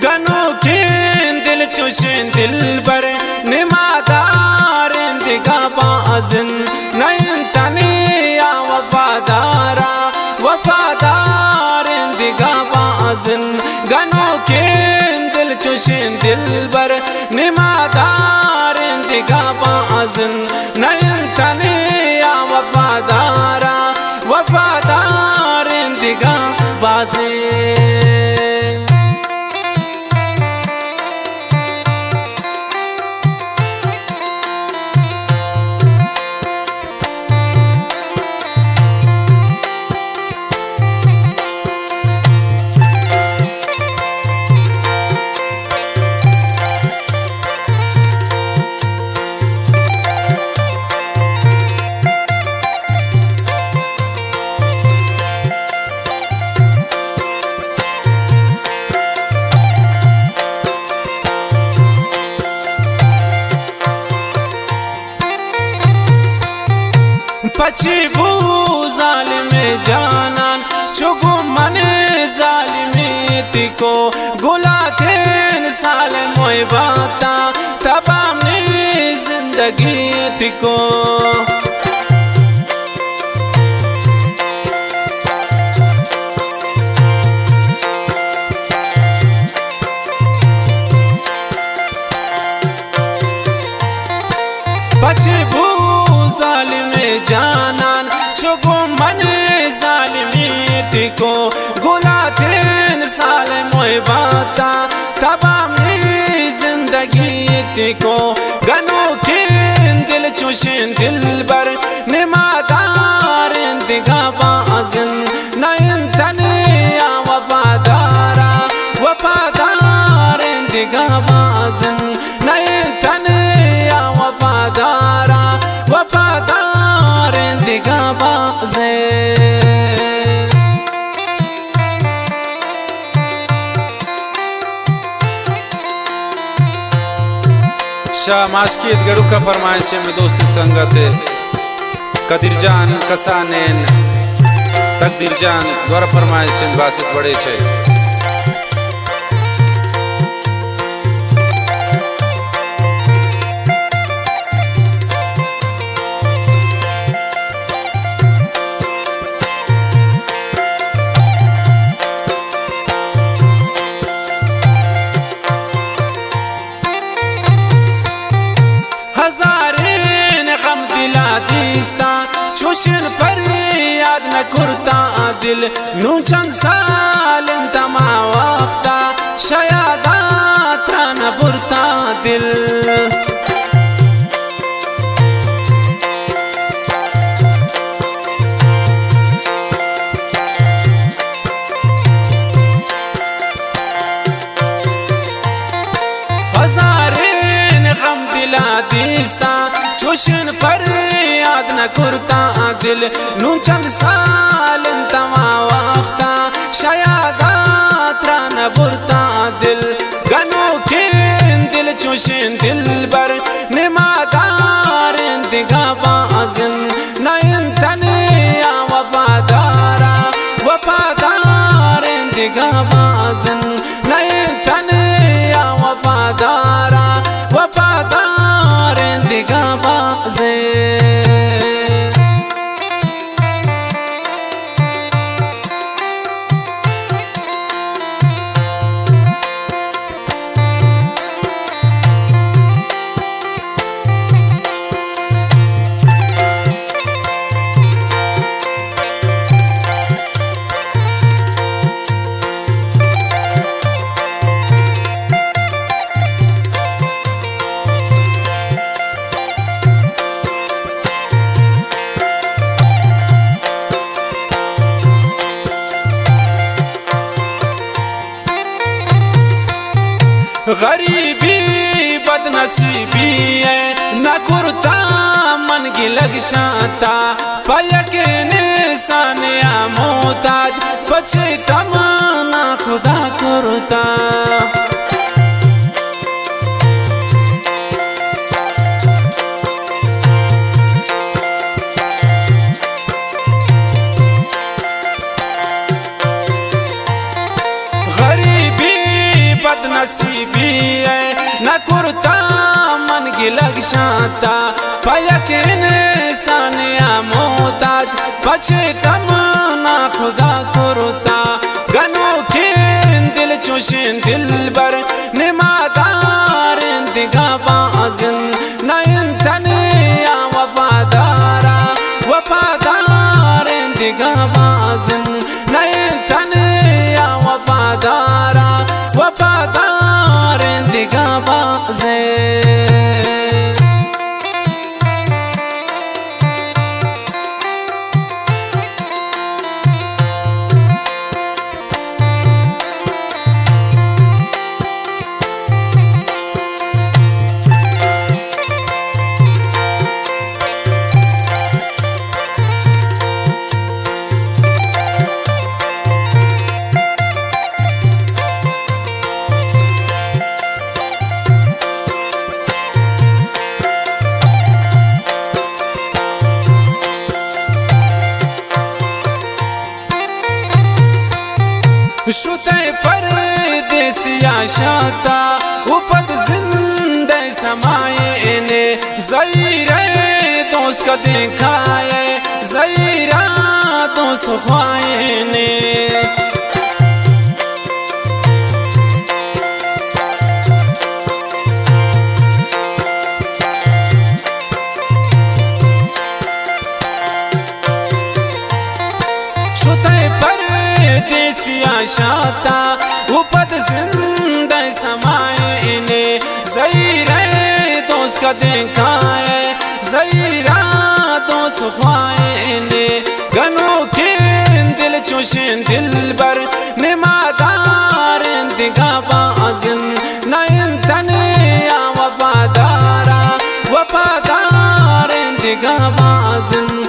गनो खिन दिल चुशिन दिल बर निमादार दिगा बाजन नयन तनिया वफादारा वफादार दिगा बाजन गनो खिन दिल चुशिन दिल बर निमादार दिगा बाजन नयन तनिया वफादारा वफादार दिगा बाजन पची बू जालिमे जानान चुगु मने जालिमे तिको गुलातेन साल मोय बाता तबामने जिंदगी तिको पची बू जालिमे जानान चुगु मने जालिमे तिको गुलातेन साल मोय बाता तबामने जिंदगी तिको गनो खिन दिल चुशिन दिल बर निमादार दिगा बाजन नयन तनिया वफादारा वफादार दिगा बाजन नयन तनिया वफादारा वफादार दिगा बाजन शाह माशकीत गड़ू का फरमाइश में दोस्ती संगत कदीर जान कसानेन तकदीर जान द्वारा फरमाइश बासित बड़े छे हजारें गम दिला दिस्ता चुशिन पर याद न करता दिल नू चंद साल तमा वक्ता शयादात न बुरता दिल दिस्ता चुशिन पर याद न करता दिल नू चंद साल तमा वक्ता शयादात न बुरता दिल गनो खिन दिल चुशिन दिल बर निमादार दिगा बाजन नयन तनिया वफादारा वफादार दिगा बाजन नयन तनिया वफादारा वफादार दिगा बाजन गरीबी बदनसीबी है न कुर्ता मन की लगशाता पयक निशान या मोहताज पछे तमन्ना खुदा कुर्ता नसीबी है न कुर्ता मन की लक्षाता पयकिन सानिया मोहताज पछे तम ना खुदा कुर्ता गनो के दिल चुशिन दिल बर निमादार दिगा बाजन नयन तनिया वफादारा वफादार दिगा बाजन नयन तनिया वफादारा वफादार दिगा बाजन शुते परदेसिया शाता उपद जिंदे समाये ने ज़हीरे दोस्त का दिखाए ज़हीरा दोस्त ख्वाए ने परदेसिया शाता उपद जिंदे समाये ने ज़हीरे दोस्त का दिखाए ज़हीरा दोस्त ख्वाए ने गनों के दिल चुशिन दिल बर निमादार दिगा बाजन नयन तनिया वफादारा वफादार दिगा बाजन